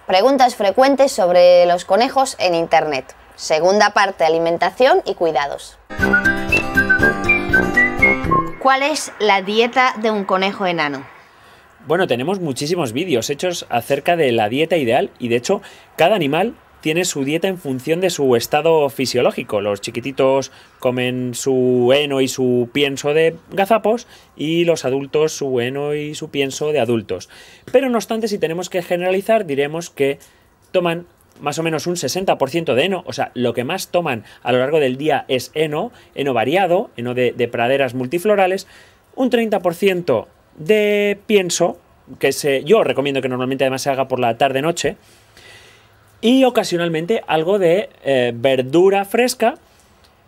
Preguntas frecuentes sobre los conejos en Internet. Segunda parte, alimentación y cuidados. ¿Cuál es la dieta de un conejo enano? Bueno, tenemos muchísimos vídeos hechos acerca de la dieta ideal y de hecho cada animal tiene su dieta en función de su estado fisiológico. Los chiquititos comen su heno y su pienso de gazapos y los adultos su heno y su pienso de adultos. Pero no obstante, si tenemos que generalizar, diremos que toman más o menos un 60% de heno, o sea, lo que más toman a lo largo del día es heno variado, heno de praderas multiflorales, un 30% de pienso, que yo recomiendo que normalmente además se haga por la tarde-noche, y ocasionalmente algo de verdura fresca.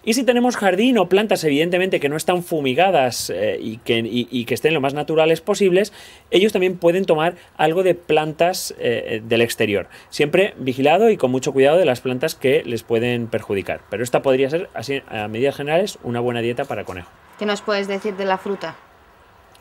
Y si tenemos jardín o plantas, evidentemente, que no están fumigadas y que estén lo más naturales posibles, ellos también pueden tomar algo de plantas del exterior. Siempre vigilado y con mucho cuidado de las plantas que les pueden perjudicar. Pero esta podría ser, así a medidas generales, una buena dieta para conejo. ¿Qué nos puedes decir de la fruta?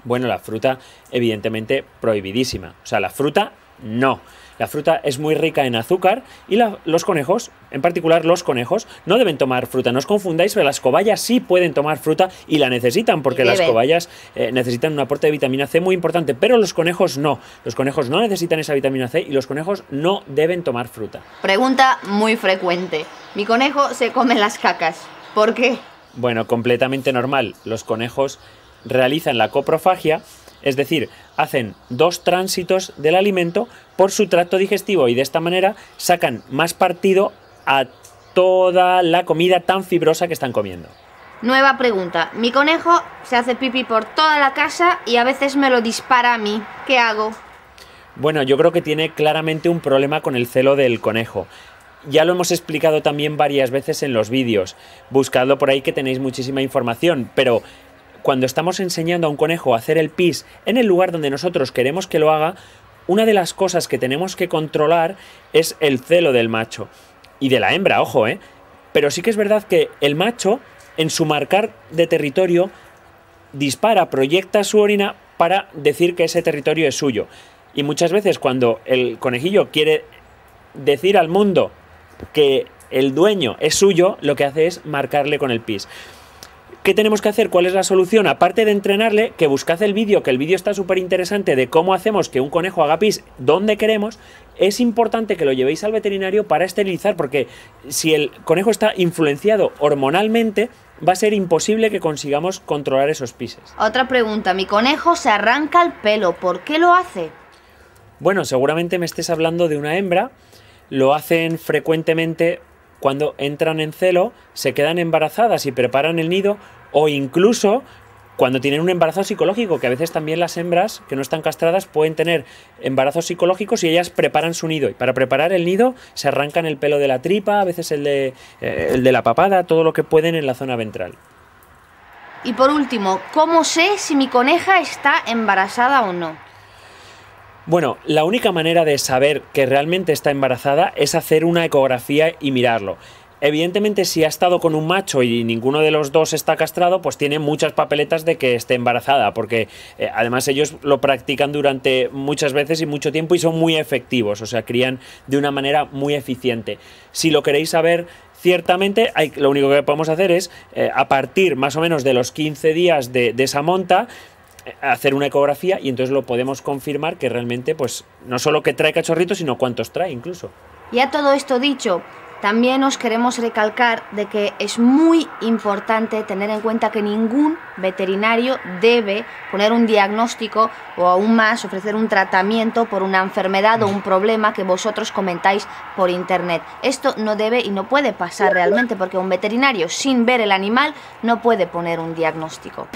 Bueno, la fruta, evidentemente, prohibidísima. O sea, la fruta, no. La fruta es muy rica en azúcar y los conejos, en particular los conejos, no deben tomar fruta. No os confundáis, pero las cobayas sí pueden tomar fruta y la necesitan, porque las cobayas necesitan un aporte de vitamina C muy importante, pero los conejos no. Los conejos no necesitan esa vitamina C y los conejos no deben tomar fruta. Pregunta muy frecuente. Mi conejo se come las cacas. ¿Por qué? Bueno, completamente normal. Los conejos realizan la coprofagia, es decir, hacen 2 tránsitos del alimento por su tracto digestivo y de esta manera sacan más partido a toda la comida tan fibrosa que están comiendo. Nueva pregunta. Mi conejo se hace pipí por toda la casa y a veces me lo dispara a mí. ¿Qué hago? Bueno, yo creo que tiene claramente un problema con el celo del conejo. Ya lo hemos explicado también varias veces en los vídeos. Buscadlo por ahí que tenéis muchísima información, pero cuando estamos enseñando a un conejo a hacer el pis en el lugar donde nosotros queremos que lo haga, una de las cosas que tenemos que controlar es el celo del macho. Y de la hembra, ojo, ¿eh? Pero sí que es verdad que el macho, en su marcar de territorio, dispara, proyecta su orina para decir que ese territorio es suyo. Y muchas veces cuando el conejillo quiere decir al mundo que el dueño es suyo, lo que hace es marcarle con el pis. ¿Qué tenemos que hacer? ¿Cuál es la solución? Aparte de entrenarle, que buscad el vídeo, que el vídeo está súper interesante de cómo hacemos que un conejo haga pis donde queremos, es importante que lo llevéis al veterinario para esterilizar, porque si el conejo está influenciado hormonalmente, va a ser imposible que consigamos controlar esos pises. Otra pregunta. Mi conejo se arranca el pelo. ¿Por qué lo hace? Bueno, seguramente me estés hablando de una hembra. Lo hacen frecuentemente cuando entran en celo, se quedan embarazadas y preparan el nido, o incluso cuando tienen un embarazo psicológico, que a veces también las hembras que no están castradas pueden tener embarazos psicológicos y ellas preparan su nido. Y para preparar el nido se arrancan el pelo de la tripa, a veces el de la papada, todo lo que pueden en la zona ventral. Y por último, ¿cómo sé si mi coneja está embarazada o no? Bueno, la única manera de saber que realmente está embarazada es hacer una ecografía y mirarlo. Evidentemente, si ha estado con un macho y ninguno de los dos está castrado, pues tiene muchas papeletas de que esté embarazada, porque además ellos lo practican durante muchas veces y mucho tiempo y son muy efectivos, o sea, crían de una manera muy eficiente. Si lo queréis saber, ciertamente lo único que podemos hacer es, a partir más o menos de los 15 días de esa monta, hacer una ecografía y entonces lo podemos confirmar que realmente, pues, no solo que trae cachorritos, sino cuántos trae incluso. Ya todo esto dicho, también os queremos recalcar de que es muy importante tener en cuenta que ningún veterinario debe poner un diagnóstico o aún más ofrecer un tratamiento por una enfermedad o un problema que vosotros comentáis por internet. Esto no debe y no puede pasar realmente, porque un veterinario sin ver el animal no puede poner un diagnóstico.